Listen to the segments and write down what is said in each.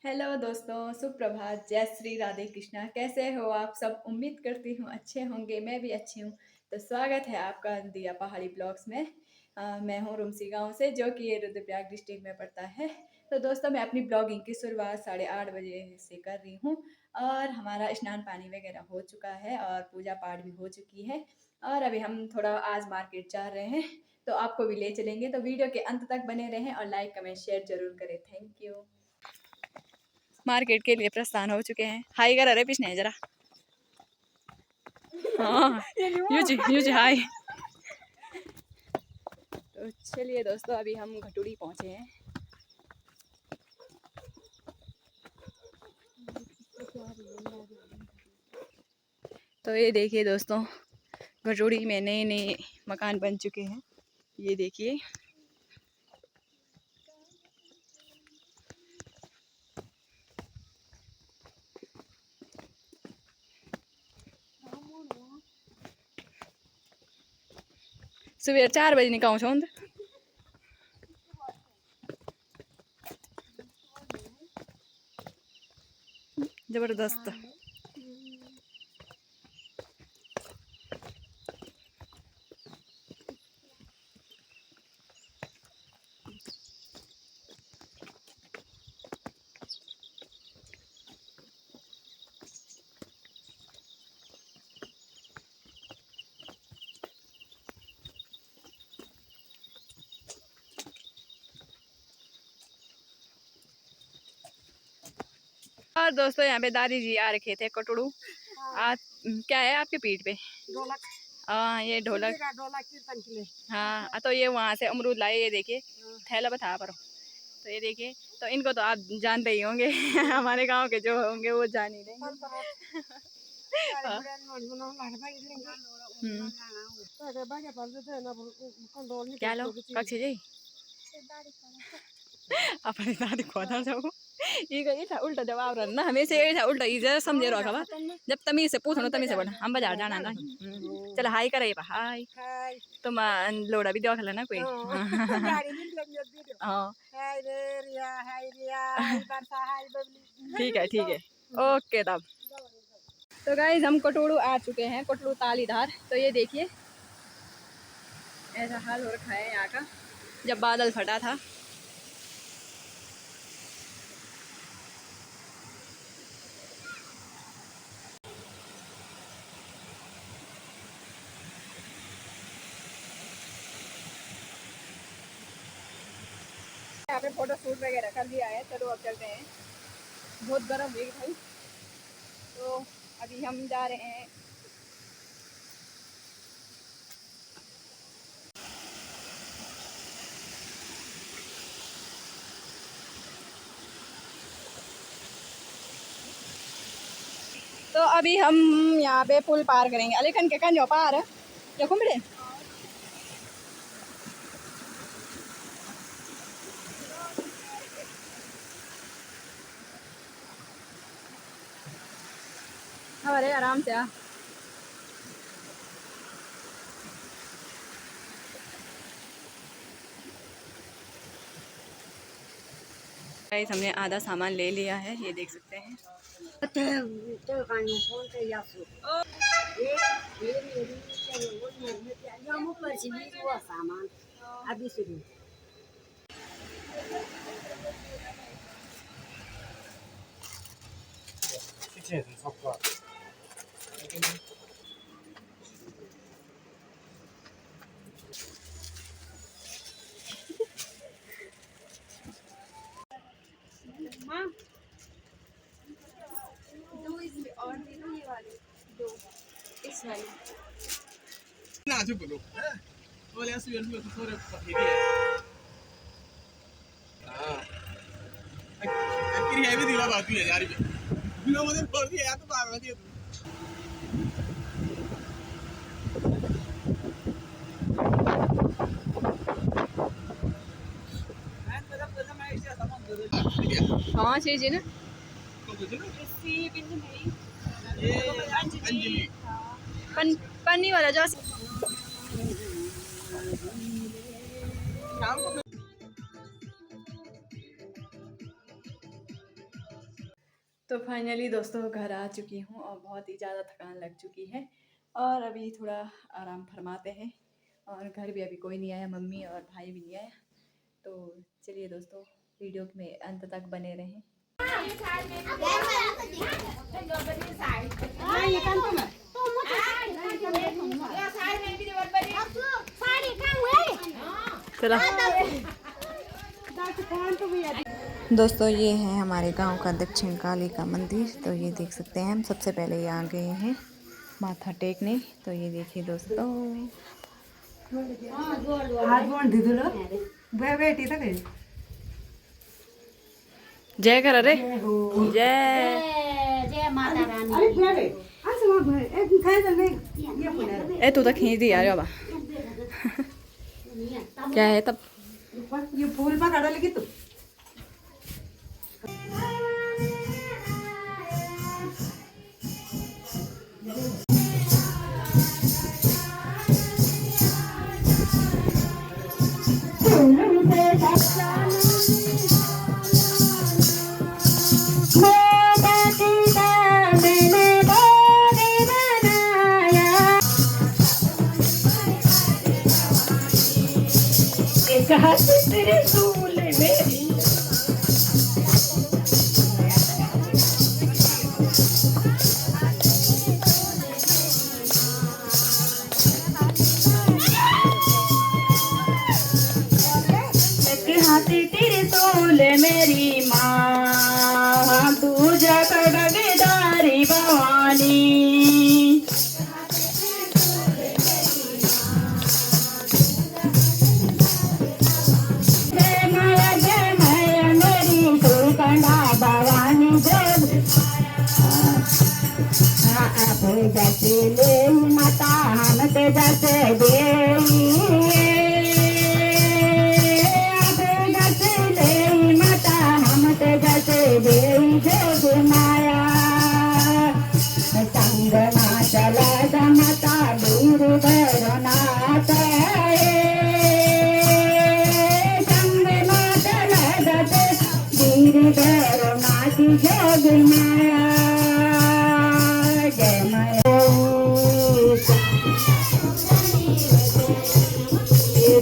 Hello दोस्तों, सुप्रभात। जय श्री राधे कृष्णा। कैसे हो आप सब? उम्मीद करती हूँ अच्छे होंगे। मैं भी अच्छी हूँ। तो स्वागत है आपका दिया पहाड़ी ब्लॉग्स में। मैं हूँ रुमसी गांव से, जो कि ये रुद्रप्रयाग डिस्ट्रिक्ट में पड़ता है। तो दोस्तों, मैं अपनी ब्लॉगिंग की शुरुआत 8:30 बजे से कर रही हूँ। और हमारा स्नान पानी वगैरह हो चुका है और पूजा पाठ भी हो चुकी है। और अभी हम थोड़ा आज मार्केट जा रहे हैं, तो आपको भी ले चलेंगे। तो वीडियो के अंत तक बने रहें और लाइक कमेंट शेयर जरूर करें। Thank you. मार्केट के लिए प्रस्थान हो चुके हैं। हाई कर रहे पीछे जरा। हाँ, यूज हाई। तो चलिए दोस्तों, अभी हम घटुड़ी पहुंचे हैं। तो ये देखिए दोस्तों, घटुड़ी में नए नए मकान बन चुके हैं। ये देखिए। सुबह 4 बजे निकाल छो। जबरदस्त। और दोस्तों, यहाँ पे दादी जी आ रखे थे कटड़ू। आज क्या है आपके पीठ पे? ढोलक। हाँ, ये ढोलक। ढोलक कीर्तन के लिए। हाँ, तो ये वहाँ से अमरूद लाए। ये देखिए, थैला बता पर। तो ये देखिए, तो इनको तो आप जानते ही होंगे। हमारे गांव के जो होंगे वो जान ही लेंगे। हाँ। क्या लो कक्षी जी अपने दादी खोदा जाओ। ये था उल्टा जवाब रहना हमेशा। ये था उल्टा इधर समझे रहो खबर। जब तमीज से पूछो तमीज से बोला हम बाजार जाना ना। चल हाय करे हाय। तुम लोड़ा भी दिया ना कोई। हाँ, ठीक है ठीक है। ओके तब। तो गाइस, हम कटोड़ू आ चुके हैं, कटोड़ू तालीधार। तो ये देखिए, ऐसा हाल हो रखा है यहाँ का जब बादल फटा था। यहाँ पे फोटो शूट वगैरह कर दिया है। चलो अब चलते हैं। बहुत गर्म है भाई। तो अभी हम जा रहे हैं। तो अभी हम यहाँ पे पुल पार करेंगे। अलीखन के कंजो पार या कुमड़े। हमारे आराम से आ। गाइस, हमने आधा सामान ले लिया है, ये देख सकते हैं। दो इसमें और दे दो, ये वाले दो इस वाले। ना जो बोलो बोले ऐसे भी उनको थोड़े पहेली है। हाँ, अक्री है भी दिला बात भी है यार। बिना मुझे छोड़ दिया यार, तो बात बता दिया तू। हाँ चाहिए ना। ये अंजलि पन्नी वाला जो शाम को तो फाइनली दोस्तों घर आ चुकी हूँ और बहुत ही ज़्यादा थकान लग चुकी है और अभी थोड़ा आराम फरमाते हैं। और घर भी अभी कोई नहीं आया, मम्मी और भाई भी नहीं आया। तो चलिए दोस्तों वीडियो में अंत तक बने रहें। चला दोस्तों, ये है हमारे गांव का दक्षिण काली का मंदिर। तो ये देख सकते हैं, हम सबसे पहले यहाँ गए हैं माथा टेकने। तो ये देखिए दोस्तों, जय कर रे, जय जय माता रानी। ए तू तो खींच दी यार बाबा। क्या है तब ये फूल पकड़ो लेकिन तू तेरे सूल मेरी हाथी तेरे सूल मेरी माँ, तू जाकर डगेदारी भवानी। जैसे ले माता हम ते जैसे देई, जैसे ले माता हम ते जैसे देई जोग माया। संग ना चला माता दूर भरनाथ, संग ना चला दूर भरनाथ जोग माया।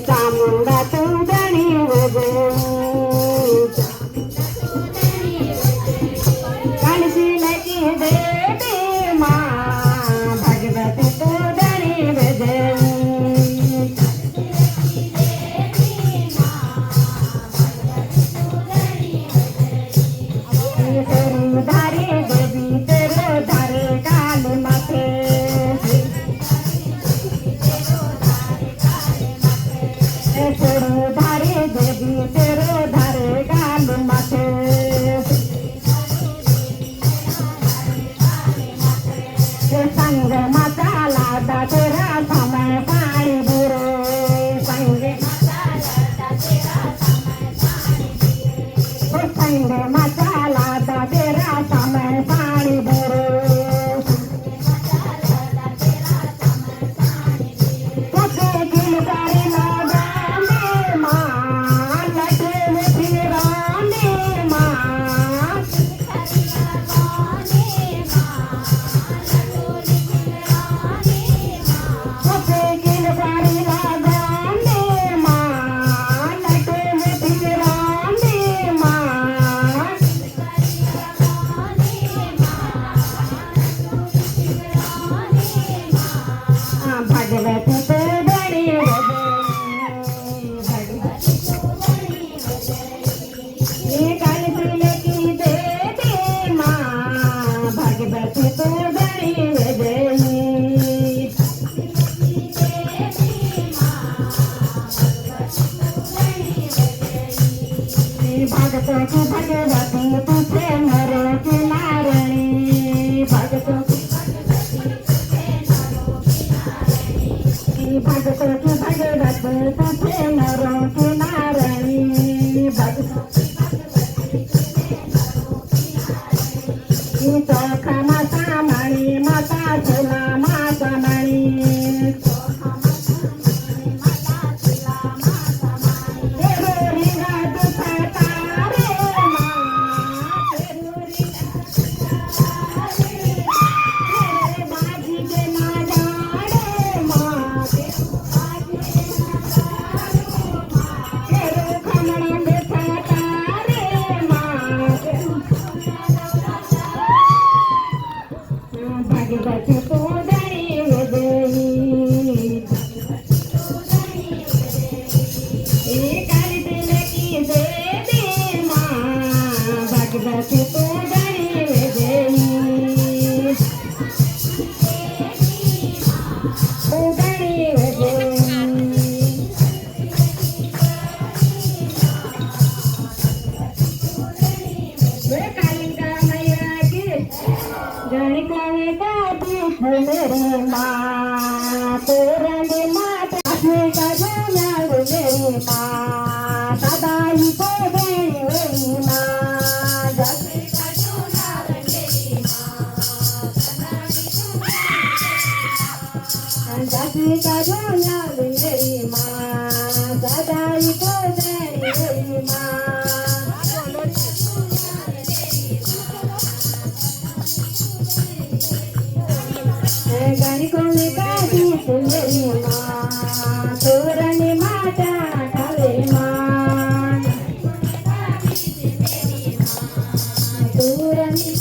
चामुंडा तू धनी कणसी लगी देवी माँ, भगवती तू धनी धारे देवी तेरो धारे काल माथे, धारे देवी तेरो धारे काल माथे। संग माता लादा तेरा समय पानी बुरो, संग माता लादा तेरा समय पानी बुरो। भगतों की भगवती तुझे नरो की नारणी, भगतों की भगवती तुझे नरो की नारणी, भगतों चोखा माता मणि माता झूला माता मणि, जसी तू गणी वेजेई तू गणी वेजेई कालिंगा मैया की गणिकाने का दीप मेरी माँ तोरणी माता का जोना मेरी माँ सदा ही को गणी मेरी माँ जसी का जोना मेरी माँ जसी का जोना मेरी माँ सदा ही को गणी मेरी माँ गणी कोने का दीप मेरी माँ तोरणी माता खावे माँ तोरणी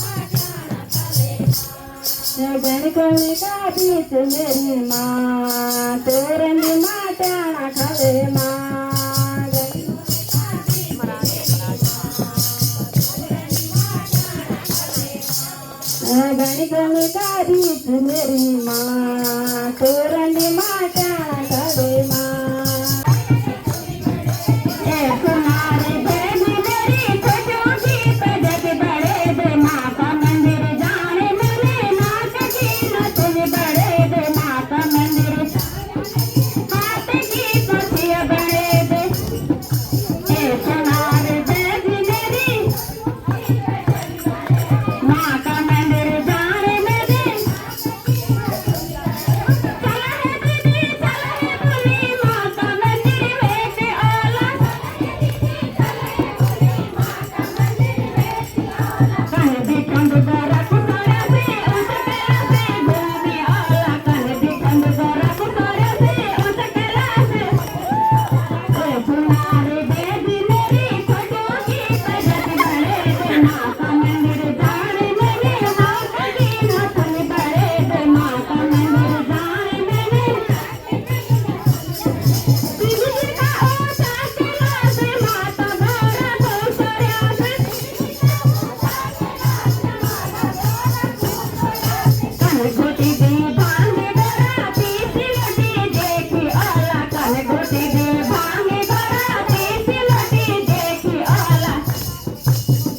गणी कोने का दीप मेरी माँ तोरणी माता खावे माँ गणी गणी का दीप मेरी माँ तोरणी माता खावे माँ तुम्हारे बेबी मेरी छोटू की पजत बड़े दे माँ का मंदिर जाने मेरे नाक की नथुन बड़े दे माँ का मंदिर हाथ की पथिया बड़े दे तुम्हारे बेबी मेरी माँ का मंदिर जाने मेरे चला है दीदी चला है बोली माँ का मंदिर वेच आला कन भी कंद गोरा कुसारा से उस कला से गोभी आला कन भी कंद गोरा कुसारा से उस कला से तुम्हारे बेबी मेरी छोटू की पजत बड़े दे माँ का मंदिर जाने मेरे हाथ की नथुन बड़े दे माँ का मंदिर जाने मेरे बिजली का ओछा चला से माता गोरा घोसरिया से कन घोटी दी भांगे गोरा पीसी लटी देखी आला कन घोटी दी भांगे गोरा पीसी लटी देखी आला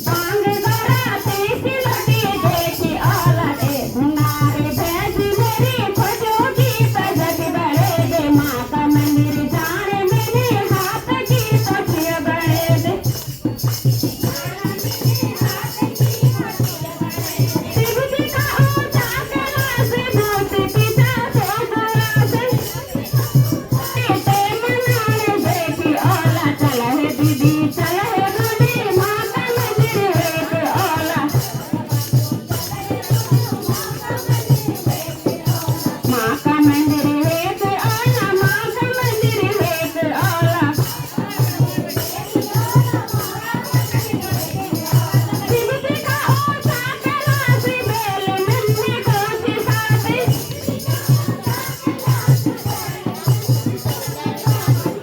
भांगे गोरा पीसी लटी देखी आला ए भुनारे भैंसी मेरी छोटू की पजत बड़े दे माँ का मंदिर जाने मेरे हाथ की पथिया बड़े दे शिव जी का ओछा चला से मोती पिता से गोरा से ते मनाने देखी आला चला है दीदी चला है गोरी माँ का मंदिर वेच आला माँ का मंदिर वेच आला माँ का मंदिर वेच आला शिव जी का ओछा चला से बेल नन्ही कोसी साथे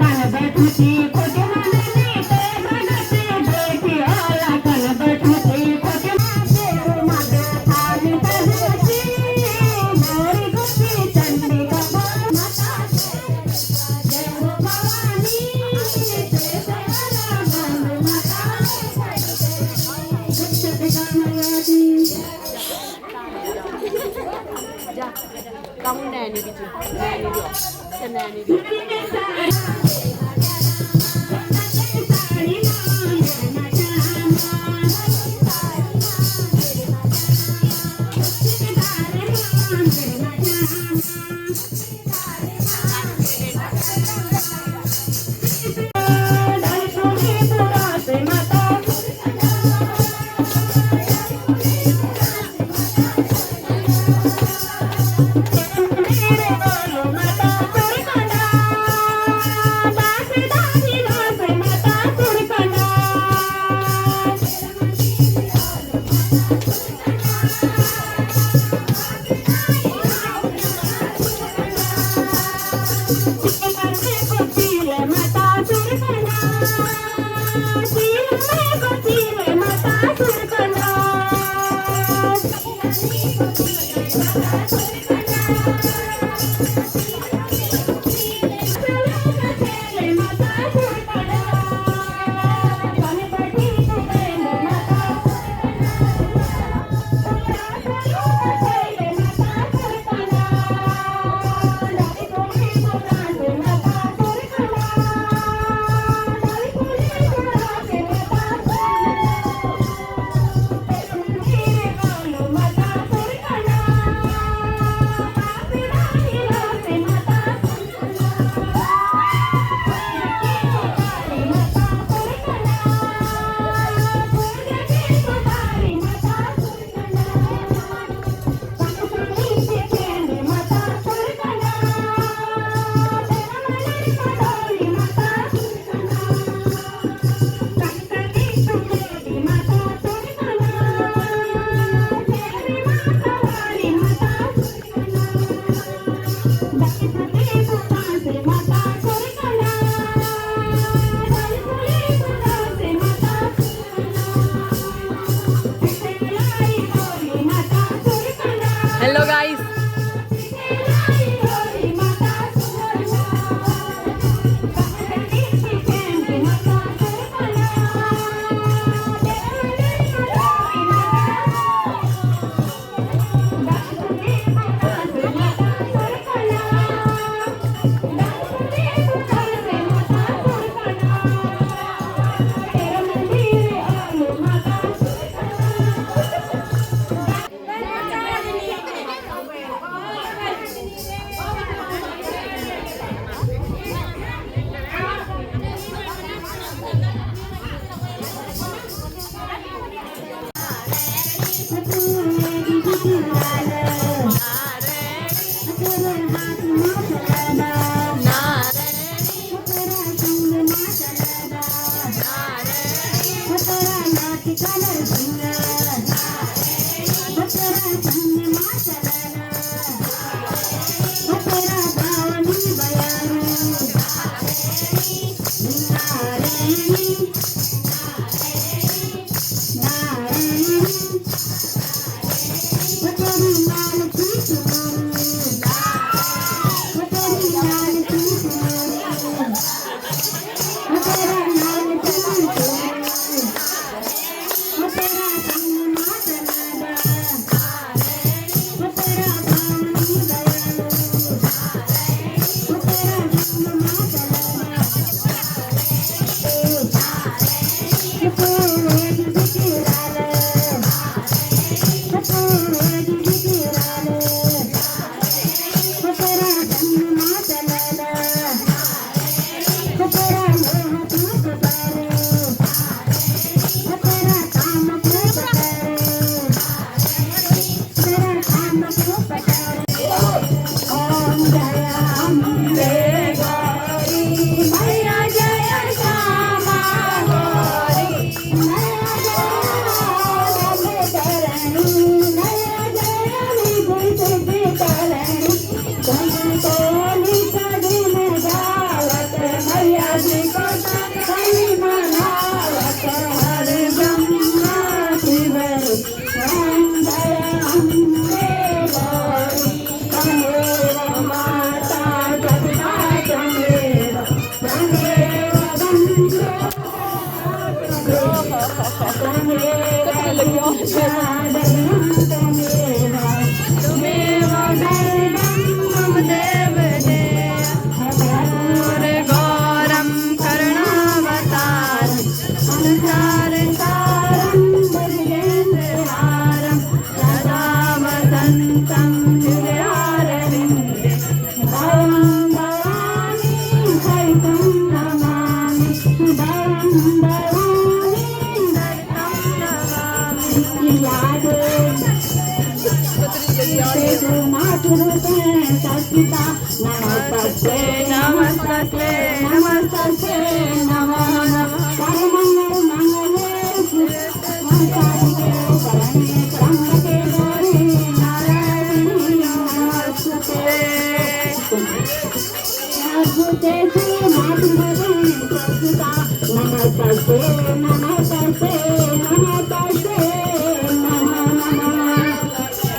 कन बैठती कोटिमा नन्ही ते भगत देखी आला कन बैठती कोटिमा तेरे माता थाली तजती मोरी गोपी चंडी का माता जय हो भवानी ते सवाला बंद माता सत्य गाना दी Kamu nyanyi gitu, nyanyi dulu, nyanyi dulu. माता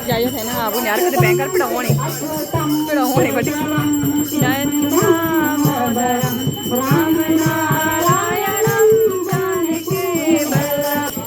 जाइए थे ना आप यार कदे बैंकर पढ़ाओने बड़ी राम नारायणं जानकी वल्लभं